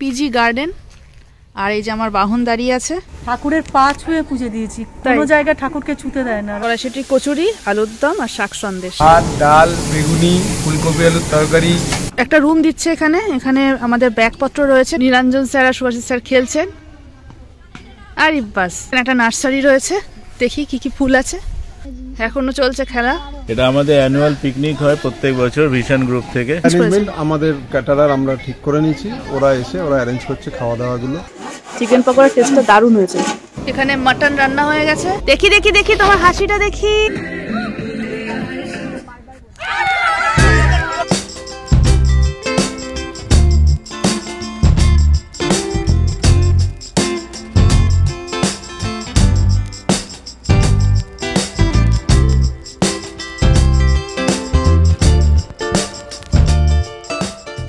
PG garden. আর এই যে আমার বাহন দাঁড়িয়ে আছে, ঠাকুরের পা ছুঁয়ে পুজো দিয়েছি। কোনো জায়গায় ঠাকুরকে ছুঁতে দেয় না। কড়াইশুঁটি, কচুরি, আলুর দম আর শাক সন্দেশ, ভাত, ডাল, বেগুনি, ফুলকপি আলুর তরকারি। একটা রুম দিচ্ছে এখানে। এখানে আমাদের ব্যাগপত্র রয়েছে। নীলাঞ্জন স্যার আর সুভাষিস স্যার খেলছেন। আর বাস একটা নার্সারি রয়েছে, দেখি কি কি ফুল আছে। এখনো চলছে খেলা। এটা আমাদের অ্যানুয়াল পিকনিক হয় প্রত্যেক বছর ভিশন গ্রুপ থেকে। ম্যানেজমেন্ট আমাদের ক্যাটারার আমরা ঠিক করে নিয়েছি, ওরা অ্যারেঞ্জ করছে খাওয়া দাওয়া গুলো। চিকেন পকোড়ার টেস্টটা দারুণ হয়েছে। এখানে মাটন রান্না হয়ে গেছে। দেখি দেখি দেখি তোমার হাসিটা দেখি।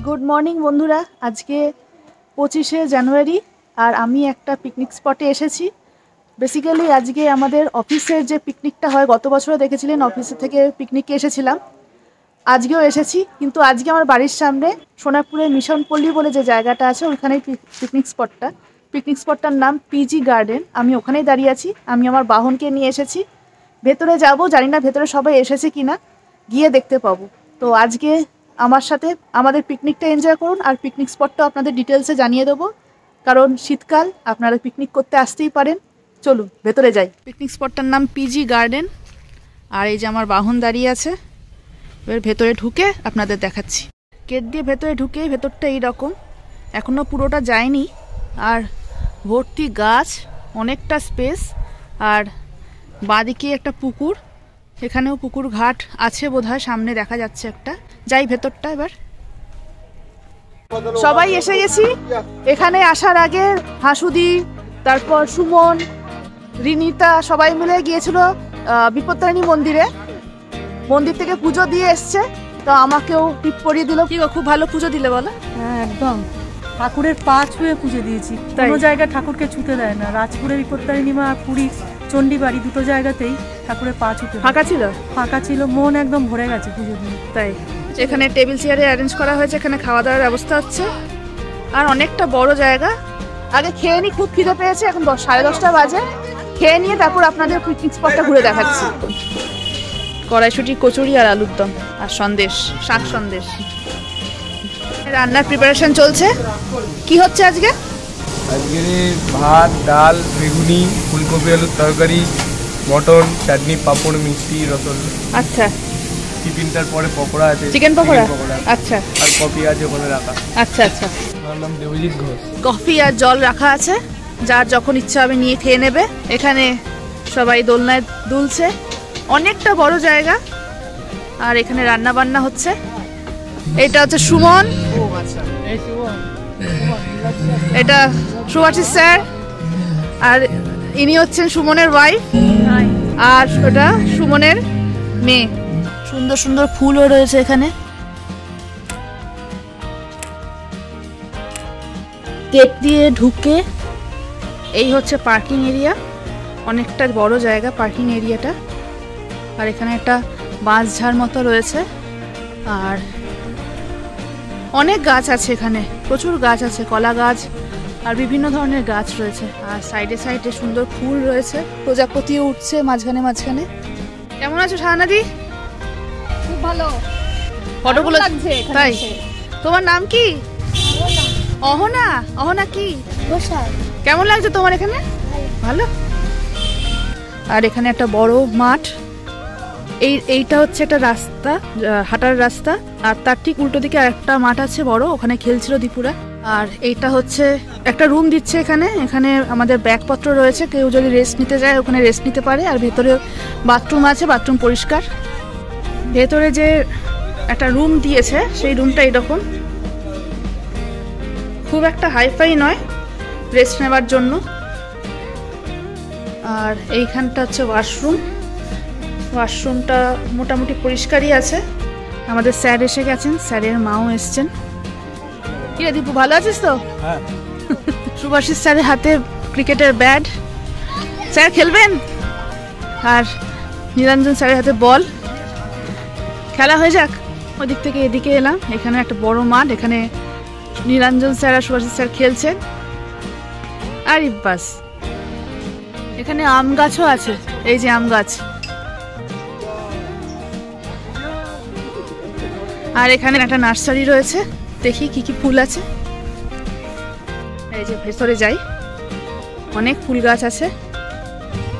গুড মর্নিং বন্ধুরা, আজকে 25শে জানুয়ারি আর আমি একটা পিকনিক স্পটে এসেছি। বেসিক্যালি আজকে আমাদের অফিসের যে পিকনিকটা হয়, গত বছরও দেখেছিলেন অফিসে থেকে পিকনিকে এসেছিলাম, আজকেও এসেছি। কিন্তু আজকে আমার বাড়ির সামনে সোনারপুরে মিশনপল্লী বলে যে জায়গাটা আছে, ওইখানেই পিকনিক স্পটটার নাম পিজি গার্ডেন। আমি ওখানেই দাঁড়িয়ে আছি। আমি আমার বাহনকে নিয়ে এসেছি। ভেতরে যাব, জানি না ভেতরে সবাই এসেছে কিনা, গিয়ে দেখতে পাবো। তো আজকে আমার সাথে আমাদের পিকনিকটা এনজয় করুন, আর পিকনিক স্পটটাও আপনাদের ডিটেলসে জানিয়ে দেবো, কারণ শীতকাল, আপনারা পিকনিক করতে আসতেই পারেন। চলুন ভেতরে যাই। পিকনিক স্পটটার নাম পিজি গার্ডেন। আর এই যে আমার বাহন দাঁড়িয়ে আছে। এবার ভেতরে ঢুকে আপনাদের দেখাচ্ছি। গেট দিয়ে ভেতরে ঢুকে, ভেতরটা এইরকম, এখনও পুরোটা যায়নি। আর ভর্তি গাছ, অনেকটা স্পেস। আর বাঁদিকে একটা পুকুর, এখানেও পুকুর ঘাট আছে বোধহয়, সামনে দেখা যাচ্ছে একটা। যাই ভেতরটা এবার। সবাই এসে গেছি। এখানে আসার আগে হাসুদি, তারপর সুমন, রিনিতা সবাই মিলে গিয়েছিল বিপত্তারিণী মন্দিরে। মন্দির থেকে পুজো দিয়ে এসছে, তো আমাকেও টিপ পরিয়ে দিল। কি গো, খুব ভালো পুজো দিলে বলো? হ্যাঁ, একদম। ঠাকুরের পা ছুঁয়ে পুজো দিয়েছি। কোনো জায়গায় ঠাকুরকে ছুতে দেয় না। রাজপুরে বিপত্তারিণী মা, পুরী চণ্ডীবাড়ি, দুটো জায়গাতেই ঠাকুরের পা ছুতে। ফাঁকা ছিল, মন একদম ভরে গেছে পুজো দিয়ে। তাই এখানে টেবিল চেয়ারে অ্যারেঞ্জ করা হয়েছে, এখানে খাওয়া দাওয়ার ব্যবস্থা হচ্ছে। আর অনেকটা বড় জায়গা। আগে খেয়ে নি, খুব খিদে পেয়েছে। এখন 10:30 বাজে। খেয়ে নিয়ে তারপর আপনাদের পিকনিক স্পটটা ঘুরে দেখাচ্ছি। কড়াইশুঁটি, কচুরি আর আলুর দম আর সন্দেশ, শাক সন্দেশ। রান্নার প্রিপারেশন চলছে। কি হচ্ছে আজকে? আজকে ভাত, ডাল, বেগুনি, ফুলকপি আলুর তরকারি, মটন, চাটনি, পাঁপড়, মিষ্টি, রসগোল্লা। আচ্ছা। টিফিনটার পরে পকোড়া আছে, চিকেন পকোড়া। আচ্ছা। আর কফি আছে ওখানে রাখা। আচ্ছা আচ্ছা। আমার নাম দেবজিৎ ঘোষ। কফি আর জল রাখা আছে, যার যখন ইচ্ছা হবে নিয়ে খেয়ে নেবে। এখানে সবাই দোলনায় দুলছে। অনেকটা বড় জায়গা। আর এখানে রান্না বান্না হচ্ছে। এটা হচ্ছে সুমন, এটা সুভাষিস স্যার, আর ইনি হচ্ছেন সুমনের ওয়াইফ, আর ওটা সুমনের মেয়ে। সুন্দর সুন্দর ফুলও রয়েছে এখানে। গেট দিয়ে ঢুকে এই হচ্ছে পার্কিং এরিয়া। অনেকটা বড় জায়গা পার্কিং এরিয়াটা। আর এখানে একটা বাঁশঝাড় মতো রয়েছে। আর অনেক গাছ আছে এখানে, প্রচুর গাছ আছে, কলা গাছ আর বিভিন্ন ধরনের গাছ রয়েছে। আর সাইডে সাইডে সুন্দর ফুল রয়েছে, প্রজাপতিও উঠছে মাঝখানে মাঝখানে। কেমন আছো শাহানাদি? খুব ভালো ফটোগুলো লাগছে। তাই? তোমার নাম কি? অহনা। অহনা কি? কেমন লাগছে তোমার এখানে? ভালো। আর এখানে একটা বড় মাঠ। এইটা হচ্ছে একটা রাস্তা, হাঁটার রাস্তা। আর তার ঠিক উল্টো দিকে আরেকটা মাঠ আছে বড়, ওখানে খেলছিল দীপুরা। আর এইটা হচ্ছে একটা রুম দিচ্ছে এখানে। এখানে আমাদের ব্যাগপত্র রয়েছে, কেউ যদি রেস্ট নিতে যায় ওখানে রেস্ট নিতে পারে। আর ভেতরে বাথরুম আছে, বাথরুম পরিষ্কার। ভেতরে যে একটা রুম দিয়েছে, সেই রুমটা এইরকম, খুব একটা হাইফাই নয়, রেস্ট নেবার জন্য। আর এইখানটা হচ্ছে ওয়াশরুম। ওয়াশরুমটা মোটামুটি পরিষ্কারই আছে। আমাদের স্যার এসে গেছেন, স্যারের মাও এসছেন। কি রে দীপু, ভালো আছিস তো? হ্যাঁ। সুভাষিস স্যারের হাতে ক্রিকেটের ব্যাট, স্যার খেলবেন। আর নীলাঞ্জন স্যারের হাতে বল। খেলা হয়ে যাক। ওদিক থেকে এদিকে এলাম। এখানে একটা বড় মাঠ, এখানে নীলাঞ্জন স্যার আর সুভাষিস স্যার খেলছেন। আর বাস এখানে আম গাছও আছে, এই যে আম গাছ। আর এখানে একটা নার্সারি রয়েছে, দেখি কি কি ফুল আছে। এই যে ভেতরে যাই, অনেক ফুল গাছ আছে,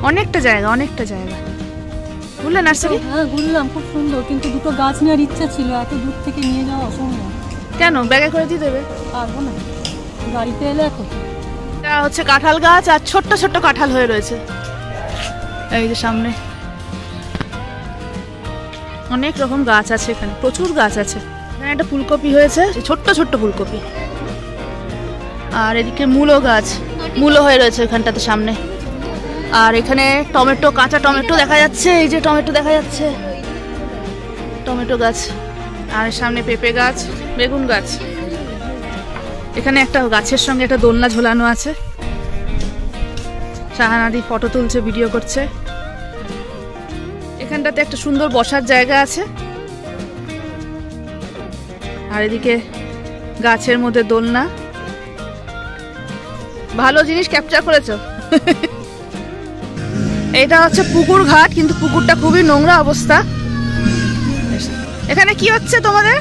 অনেকটা জায়গা বুঝলে নার্সারি? হ্যাঁ ঘুরলাম, খুব সুন্দর, কিন্তু দুটো গাছ নেওয়ার ইচ্ছা ছিল, এত দূর থেকে নিয়ে যাওয়া অসম্ভব। কেন, ব্যাগে করে দিয়ে দেবে? পারবো না, গাড়িতে এলে এখন। এটা হচ্ছে কাঁঠাল গাছ, আর ছোট্ট ছোট্ট কাঁঠাল হয়ে রয়েছে এই যে সামনে। অনেক রকম গাছ আছে এখানে, প্রচুর গাছ আছে। এখানে একটা ফুলকপি হয়েছে, ছোট্ট ছোট্ট ফুলকপি। আর এদিকে মূলো গাছ, মূলো হয়ে রয়েছে এখানটাতে সামনে। আর এখানে টমেটো, কাঁচা টমেটো দেখা যাচ্ছে, এই যে টমেটো দেখা যাচ্ছে, টমেটো গাছ। আর সামনে পেঁপে গাছ, বেগুন গাছ। এখানে একটা গাছের সঙ্গে একটা দোলনা ঝোলানো আছে। শাহানাদি ফটো তুলছে, ভিডিও করছে। এখানটাতে একটা সুন্দর বসার জায়গা আছে। আর এদিকে গাছের মধ্যে দোলনা। ভালো জিনিস ক্যাপচার করেছো। এটা হচ্ছে পুকুর ঘাট, কিন্তু পুকুরটা খুবই নোংরা অবস্থা। এখানে কি হচ্ছে তোমাদের?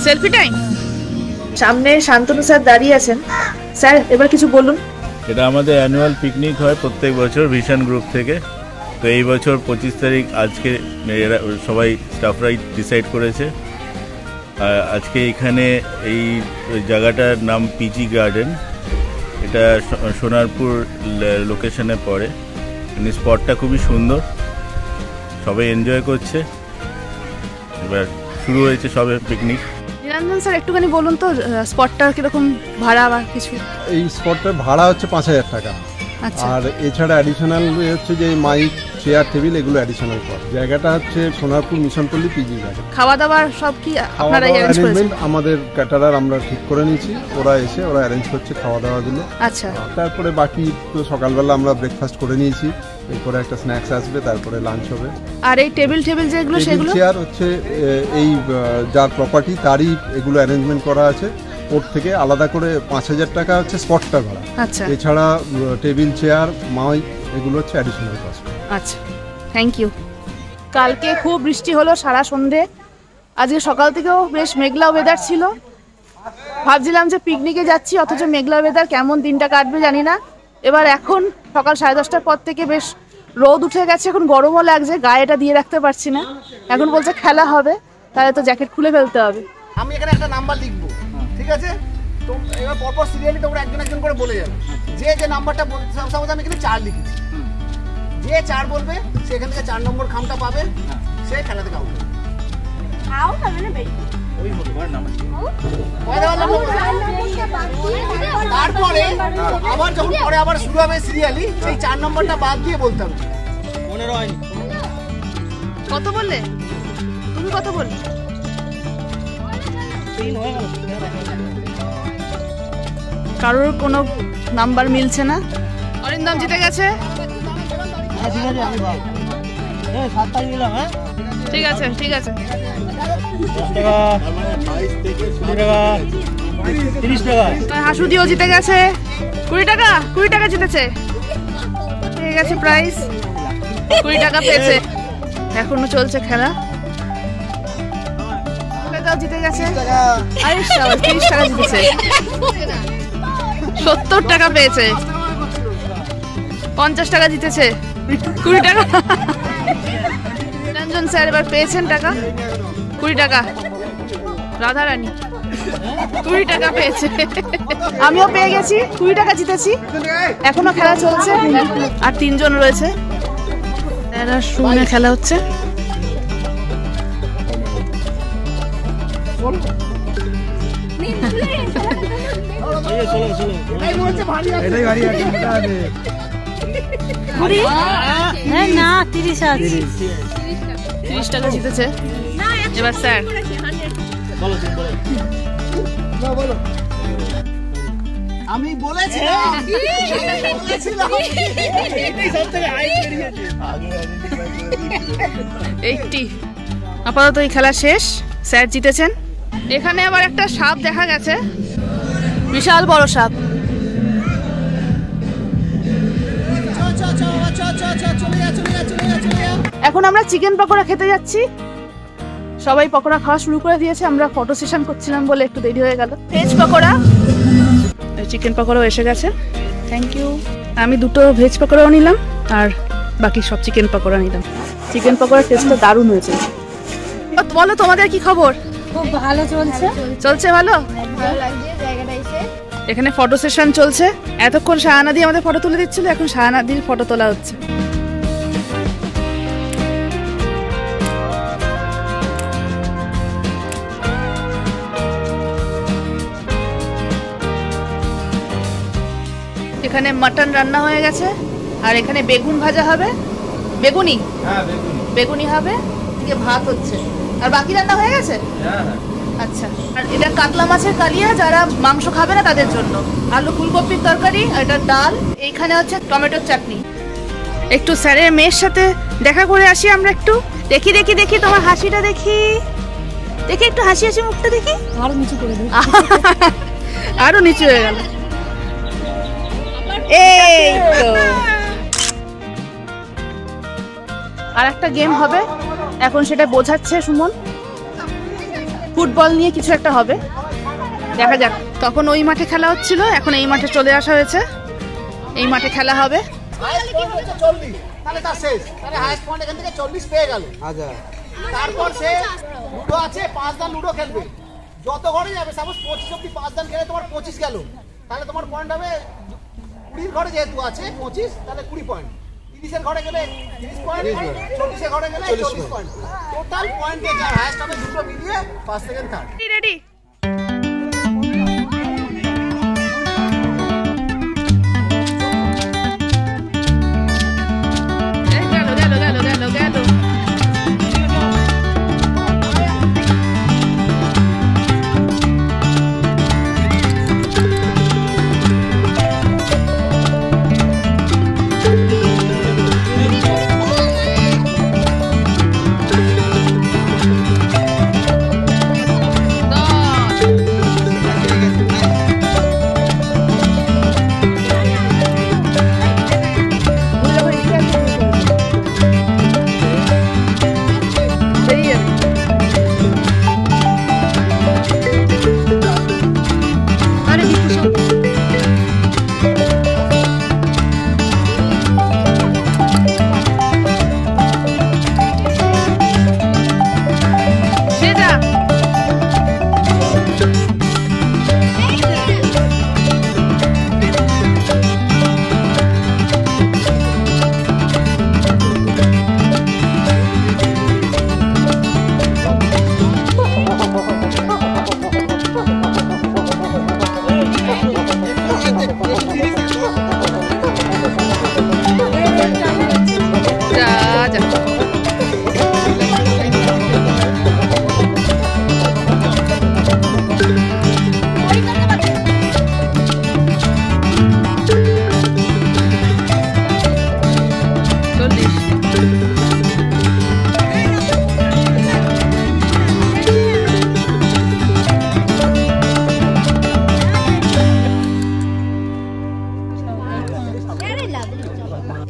Selfie time. সামনে শান্তনু স্যার দাঁড়িয়ে আছেন। স্যার এবার কিছু বলুন। এটা আমাদের অ্যানুয়াল পিকনিক হয় প্রত্যেক বছর ভিশন গ্রুপ থেকে। তো এই বছর 25 তারিখ আজকে এরা সবাই স্টাফরাই ডিসাইড করেছে। আজকে এখানে এই জায়গাটার নাম পিজি গার্ডেন। এটা সোনারপুর লোকেশনে পড়ে। স্পটটা খুবই সুন্দর, সবাই এনজয় করছে। এবার শুরু হয়েছে সবে পিকনিক। নীলাঞ্জন স্যার একটুখানি বলুন তো স্পটটা কিরকম ভাড়া বা কিছু? এই স্পটটার ভাড়া হচ্ছে 5,000 টাকা। আচ্ছা। আর এছাড়া অ্যাডিশনাল হচ্ছে যে মাইক, চেয়ার, টেবিল, এগুলো অ্যাডিশনাল কস্ট। জায়গাটা হচ্ছে সোনারপুর মিশনপল্লী পিজি গার্ডেন। খাওয়া দাওয়ার সব কি আপনারাই অ্যারেঞ্জ করেছেন? আমাদের ক্যাটারার আমরা ঠিক করে নিয়েছি, ওরা এসে ওরা অ্যারেঞ্জ করছে খাওয়া দাওয়াগুলো। আচ্ছা। তারপরে বাকি তো সকালবেলা আমরা ব্রেকফাস্ট করে নিয়েছি, এরপরে একটা স্ন্যাক্স আসবে, তারপরে লাঞ্চ হবে। আর এই টেবিল যেগুলো সেগুলো? চেয়ার হচ্ছে এই যার প্রপার্টি তারই এগুলো অ্যারেঞ্জমেন্ট করা আছে। ওর থেকে আলাদা করে 5,000 টাকা হচ্ছে স্পটটা ভাড়া। আচ্ছা। এছাড়া টেবিল, চেয়ার, মাইক, এগুলো হচ্ছে অ্যাডিশনাল কস্ট। আচ্ছা, থ্যাংক ইউ। কালকে খুব বৃষ্টি হলো সারা সন্ধে। আজকে সকাল থেকেও বেশ মেঘলা ওয়েদার ছিল। ভাবছিলাম যে পিকনিকে যাচ্ছি, অথচ মেঘলা ওয়েদার, কেমন দিনটা কাটবে জানি না। এবার এখন সকাল 10:30টার পর থেকে বেশ রোদ উঠে গেছে, এখন গরমও লাগছে, গায়ে এটা দিয়ে রাখতে পারছি না। এখন বলছে খেলা হবে, তাহলে তো জ্যাকেট খুলে ফেলতে হবে। আমি এখানে একটা নাম্বার লিখবো, ঠিক আছে? তো এবার পরপর সিরিয়ালি তোমরা একজন একজন করে বলে যাবে। যে নাম্বারটা সাপোজ আমি এখানে 4 লিখেছি, যে 4 বলবে সে এখান থেকে 4 নম্বর খামটা পাবে, সে খেলা থেকে আউট হবে না। ওই হলো নাম্বার। তারপরে আবার যখন পরে আবার শুরু হবে সিরিয়ালি, সেই 4 নম্বরটা বাদ দিয়ে বলতে হবে। 15 হয়নি। কত বললে তুমি? কত বললে? 3 হয়ে গেল। কারোর কোনো নাম্বার মিলছে না। অরিন্দম জিতে গেছে। ঠিক আছে, আমি ভাই 7টাই নিলাম। হ্যাঁ ঠিক আছে, ঠিক আছে। 10 টাকা, 20 টাকা, 30 টাকা। হাসুদিও জিতে গেছে। 20 টাকা, 20 টাকা জিতেছে। পেয়ে গেছে প্রাইস, 20 টাকা পেয়েছে। এখনো চলছে খেলা। জিতে গেছে। আরে 30 টাকা জিতেছে। 70 টাকা পেয়েছে। 50 টাকা জিতেছে। 20 টাকা। নীলাঞ্জন স্যার এবার পেয়েছেন টাকা, 20 টাকা। রাধারানী 20 টাকা পেয়েছে। আমিও পেয়ে গেছি, 20 টাকা জিতেছি। এখনো খেলা চলছে, আর 3 জন রয়েছে। এরা শূন্য খেলা হচ্ছে। না 30 আছে। 30 টাকা জিতেছে এবার স্যার। আমি বলেছিলাম 80। আপাতত এই খেলা শেষ, স্যার জিতেছেন। এখানে আবার একটা সাপ দেখা গেছে, বিশাল বড় সাপ। এখন আমরা চিকেন পকোড়া খেতে যাচ্ছি। সবাই পকোড়া খাওয়া শুরু করে দিয়েছে, আমরা ফটো সেশন করছিলাম বলে একটু দেরি হয়ে গেল। ভেজ পকোড়া, চিকেন পকোড়াও এসে গেছে। Thank you. আমি দুটো ভেজ পকোড়াও নিলাম আর বাকি সব চিকেন পকোড়া নিলাম। চিকেন পকোড়ার টেস্টটা দারুণ হয়েছে। বলো তোমাদের কি খবর? খুব ভালো চলছে। চলছে ভালো? ভালো লাগছে জায়গাটা এসে। এখানে ফটো সেশন চলছে। এতক্ষণ শাহানাদি আমাদের ফটো তুলে দিচ্ছিল, এখন শাহানাদির ফটো তোলা হচ্ছে। এখানে মাটন রান্না হয়ে গেছে আর এখানে বেগুন ভাজা হবে, বেগুনি বেগুনি হবে, এদিকে ভাত হচ্ছে। আর বাকি রান্না হয়ে গেছে? আচ্ছা। আর এটা কাতলা মাছের কালিয়া, যারা মাংস খাবে না তাদের জন্য। আলু ফুলকপির তরকারি, আর এটা ডাল। এইখানে হচ্ছে টমেটোর চাটনি। একটু স্যারের মেয়ের সাথে দেখা করে আসি আমরা একটু। দেখি দেখি দেখি তোমার হাসিটা দেখি, দেখি একটু হাসি হাসি মুখটা দেখি। আরো নিচু করে দিই। আরো নিচু হয়ে গেল। এই তো আর একটা গেম হবে, এখন সেটা বোঝাচ্ছে সুমন। ফুটবল নিয়ে কিছু একটা হবে, দেখা যাক। তখন ওই মাঠে খেলা হচ্ছিল, এখন এই মাঠে চলে আসা হয়েছে। এই মাঠে খেলা হবে। তাহলে তার শেষ, তাহলে হাইস্ট পয়েন্ট এখান থেকে 40 পেয়ে গেল। আচ্ছা, তারপর সে লুডো আছে, 5 দান লুডো খেলবে। যত ঘরে যাবে, সাপোজ 25 অব্দি 5 দান খেলে তোমার 25 গেল, তাহলে তোমার পয়েন্ট হবে 20 ঘরে যেহেতু আছে 25, তাহলে 20 পয়েন্ট। 30 এর ঘরে গেলে 30 পয়েন্ট, 40 এর ঘরে গেলে 40 পয়েন্ট। টোটাল পয়েন্টে যার হাইস্ট হবে দুটো মিলিয়ে ফার্স্ট সেকেন্ড থার্ড। রেডি?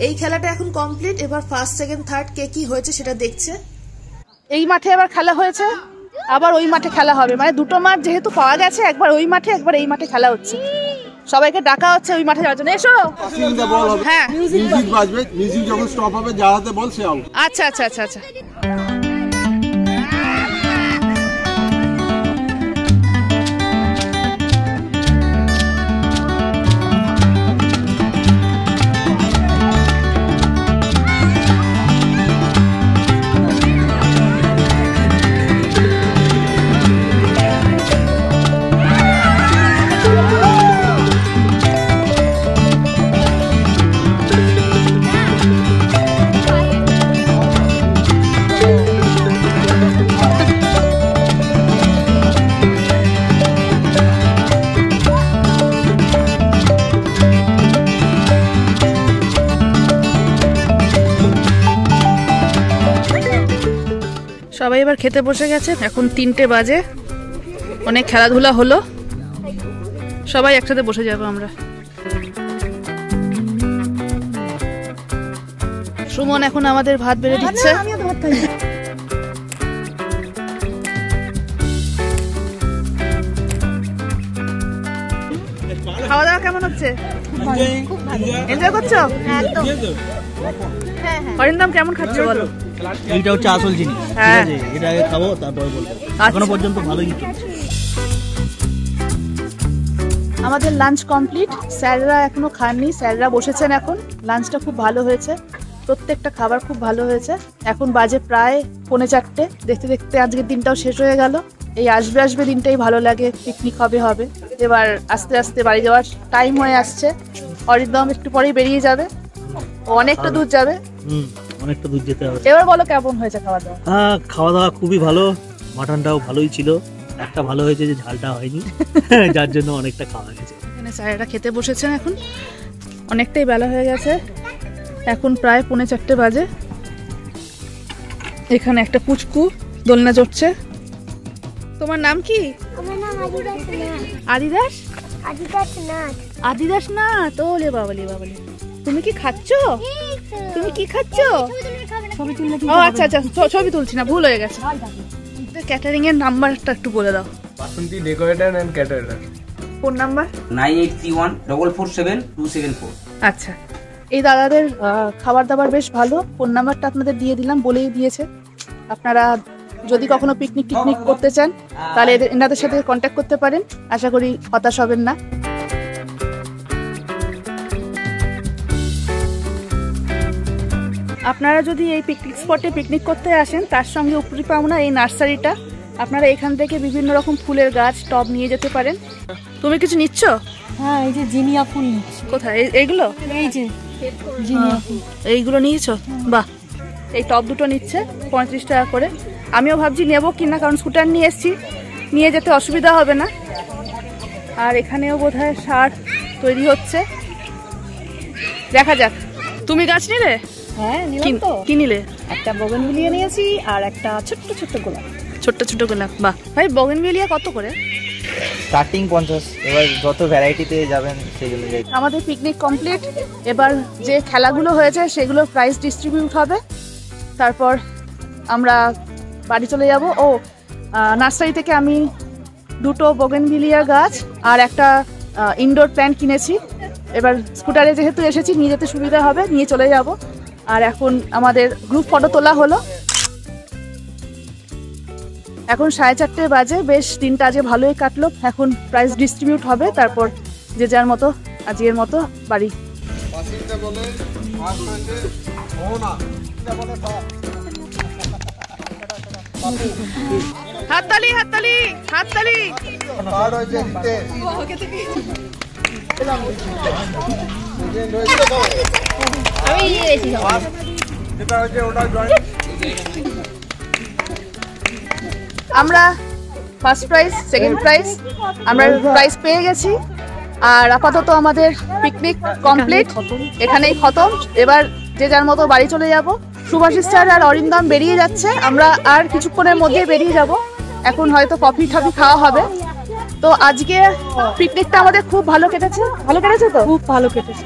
এই খেলাটা এখন কমপ্লিট। এবার ফার্স্ট সেকেন্ড থার্ড কে কি হয়েছে সেটা দেখছে। এই মাঠে আবার খেলা হয়েছে, আবার ওই মাঠে খেলা হবে। মানে দুটো মাঠ যেহেতু পাওয়া গেছে, একবার ওই মাঠে একবার এই মাঠে খেলা হচ্ছে। সবাইকে ডাকা হচ্ছে ওই মাঠে যাওয়ার জন্য। এসো। হ্যাঁ, মিউজিক বাজবে, মিউজিক যখন স্টপ হবে যার হাতে বল সে আউট। আচ্ছা আচ্ছা আচ্ছা আচ্ছা। সবাই এবার খেতে বসে গেছে। এখন 3টে বাজে। অনেক খেলাধুলা হলো, সবাই একসাথে বসে যাবো আমরা। সুমন এখন আমাদের ভাত বেড়ে দিচ্ছে। খাওয়া দাওয়া কেমন হচ্ছে? এনজয় করছো? অরিন্দম কেমন খাচ্ছ বলো? এইটা হচ্ছে আসল জিনিস, ঠিক আছে? এটা আগে খাবো তারপর বলবো। এখনো পর্যন্ত ভালোই চলছে। আমাদের লাঞ্চ কমপ্লিট, স্যাররা এখনো খাননি, স্যাররা বসেছেন এখন। লাঞ্চটা খুব ভালো হয়েছে, প্রত্যেকটা খাবার খুব ভালো হয়েছে। এখন বাজে প্রায় 3:45, দেখতে দেখতে আজকের দিনটাও শেষ হয়ে গেল। এই আসবে দিনটাই ভালো লাগে, পিকনিক হবে। এবার আস্তে আস্তে বাড়ি যাওয়ার টাইম হয়ে আসছে। অরিন্দম একটু পরেই বেরিয়ে যাবে, ও অনেকটা দূর যাবে। অনেকটা দূর যেতে হবে। এবার বলো কেমন হয়েছে খাওয়া দাওয়া? হ্যাঁ, খাওয়া দাওয়া খুবই ভালো, মাটনটাও ভালোই ছিল। একটা ভালো হয়েছে যে ঝালটা হয়নি, যার জন্য অনেকটা খাওয়া গেছে। এখানে স্যারেরা খেতে বসেছেন, এখন অনেকটাই বেলা হয়ে গেছে, এখন প্রায় 3:45 বাজে। এখানে একটা পুচকু দোলনা চড়ছে। তোমার নাম কি? আমার নাম আদিদাস। আদিদাস না তো, লে বাবালি। তুমি কি খাচ্ছ? তুমি কি খাচ্ছ? ও আচ্ছা, ছবি তুলছি না, ভুল হয়ে গেছে। ক্যাটারিং এর নাম্বারটা একটু বলে দাও। Basanti decorator and caterer. Phone number 9831447274। আচ্ছা, এই দাদাদের খাবার দাবার বেশ ভালো। ফোন নাম্বারটা আপনাদের দিয়ে দিলাম, বলেই দিয়েছে। আপনারা যদি কখনো পিকনিক করতে চান তাহলে এনাদের সাথে কন্ট্যাক্ট করতে পারেন। আশা করি হতাশ হবেন না। আপনারা যদি এই পিকনিক স্পটে পিকনিক করতে আসেন, তার সঙ্গে উপরি পাওনা এই নার্সারিটা, আপনারা এখান থেকে বিভিন্ন রকম ফুলের গাছ টব নিয়ে যেতে পারেন। তুমি কিছু নিচ্ছ? হ্যাঁ, এই যে জিনিয়া ফুল নিচ্ছি। কোথায়? এইগুলো? এই যে জিনিয়া ফুল, এইগুলো নিয়েছো? বাহ, এই টব দুটো নিচ্ছে 35 টাকা করে। আমিও ভাবছি নেবো কিনা, কারণ স্কুটার নিয়ে এসছি, নিয়ে যেতে অসুবিধা হবে না। আর এখানেও বোধহয় সার তৈরি হচ্ছে, দেখা যাক। তুমি গাছ নিলে? হ্যাঁ নিলাম তো। কি নিলে? একটা বগনভিলিয়া নিয়েছি আর একটা ছোট্ট গোলাপ। ছোট্ট গোলাপ। বাহ ভাই, বগনভিলিয়া কত করে? স্টার্টিং 50। এবার যত ভ্যারাইটিতে যাবেন সেই জন্য। আমাদের পিকনিক কমপ্লিট। এবার যে খেলাগুলো হয়েছে সেগুলোর প্রাইজ ডিস্ট্রিবিউট হবে, তারপর আমরা বাড়ি চলে যাব। ও নার্সারি থেকে আমি 2টো বগেনভিলিয়া গাছ আর একটা ইনডোর প্ল্যান্ট কিনেছি। এবার স্কুটারে যেহেতু এসেছি, নিয়ে যেতে সুবিধা হবে, নিয়ে চলে যাব। আর এখন আমাদের গ্রুপ ফটো তোলা হলো। এখন 4:30 বাজে, বেশ দিনটা আজকে ভালোই কাটলো। এখন প্রাইজ ডিস্ট্রিবিউট হবে, তারপর যে যার মতো আজকের মতো বাড়ি। হাততালি হাততালি হাততালি। আমরা ফার্স্ট প্রাইজ, সেকেন্ড প্রাইজ আমরা প্রাইজ পেয়ে গেছি। আর আপাতত আমাদের পিকনিক কমপ্লিট, এখানেই খতম। এবার যে যার মতো বাড়ি চলে যাব। সুভাষিস স্যার আর অরিন্দম বেরিয়ে যাচ্ছে, আমরা আর কিছুক্ষণের মধ্যে বেরিয়ে যাব। এখন হয়তো কফি টফি খাওয়া হবে। তো আজকে পিকনিকটা আমাদের খুব ভালো কেটেছে। ভালো কেটেছে তো? খুব ভালো কেটেছে,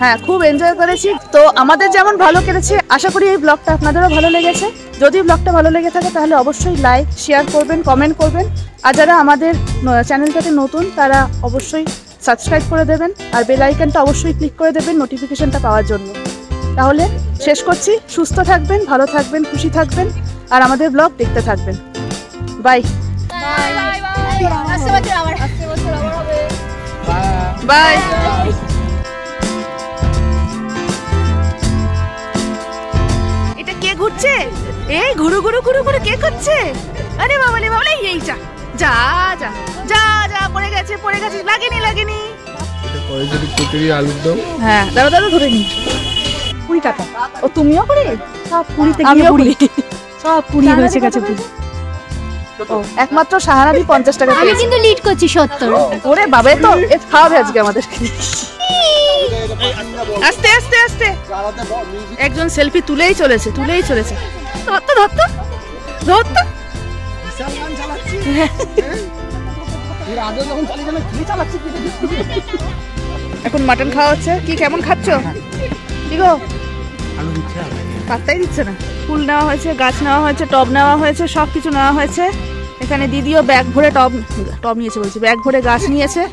হ্যাঁ খুব এনজয় করেছি। তো আমাদের যেমন ভালো কেটেছে, আশা করি এই ব্লগটা আপনাদেরও ভালো লেগেছে। যদি ব্লগটা ভালো লেগে থাকে তাহলে অবশ্যই লাইক, শেয়ার করবেন, কমেন্ট করবেন। আর যারা আমাদের চ্যানেলটাতে নতুন তারা অবশ্যই সাবস্ক্রাইব করে দেবেন, আর বেল আইকনটা অবশ্যই ক্লিক করে দেবেন নোটিফিকেশনটা পাওয়ার জন্য। তাহলে শেষ করছি। সুস্থ থাকবেন, ভালো থাকবেন, খুশি থাকবেন, আর আমাদের ব্লগ দেখতে থাকবেন। Bye bye. এটা কে ঘুরছে? এই ঘুরু ঘুরু ঘুরু ঘুরু কে করছে? আরে বাবালে বাবালে, এই যা যা যা যা যা, পড়ে গেছে পড়ে গেছে, লাগেনি লাগেনি। আলুর দম। হ্যাঁ দাদা দাদা ধরে নি। 20 টাকা। ও তুমিও করে? সব পুরীতে আমিও পুরি, সব পুরি হয়েছে গেছে পুরি। একমাত্র সাহারাবি 50 টাকা আমি কিন্তু লিড করছি 70। ওরে বাবা, তো খাওয়াবে আজকে আমাদেরকে। আস্তে আস্তে আস্তে, একজন সেলফি তুলেই চলেছে। ধরতো ধরতো ধরতো। চালাচ্ছি এর আগে যখন চালিয়েছিলাম কি চালাচ্ছি এখন মাটন খাওয়া হচ্ছে। কি কেমন খাচ্ছ? কি গো আলু দিচ্ছে পাত্তাই দিচ্ছে না। ফুল নেওয়া হয়েছে, গাছ নেওয়া হয়েছে, টব নেওয়া হয়েছে, সব কিছু নেওয়া হয়েছে। এখানে দিদিও ব্যাগ ভরে টব নিয়েছে বলছি, ব্যাগ ভরে গাছ নিয়েছে।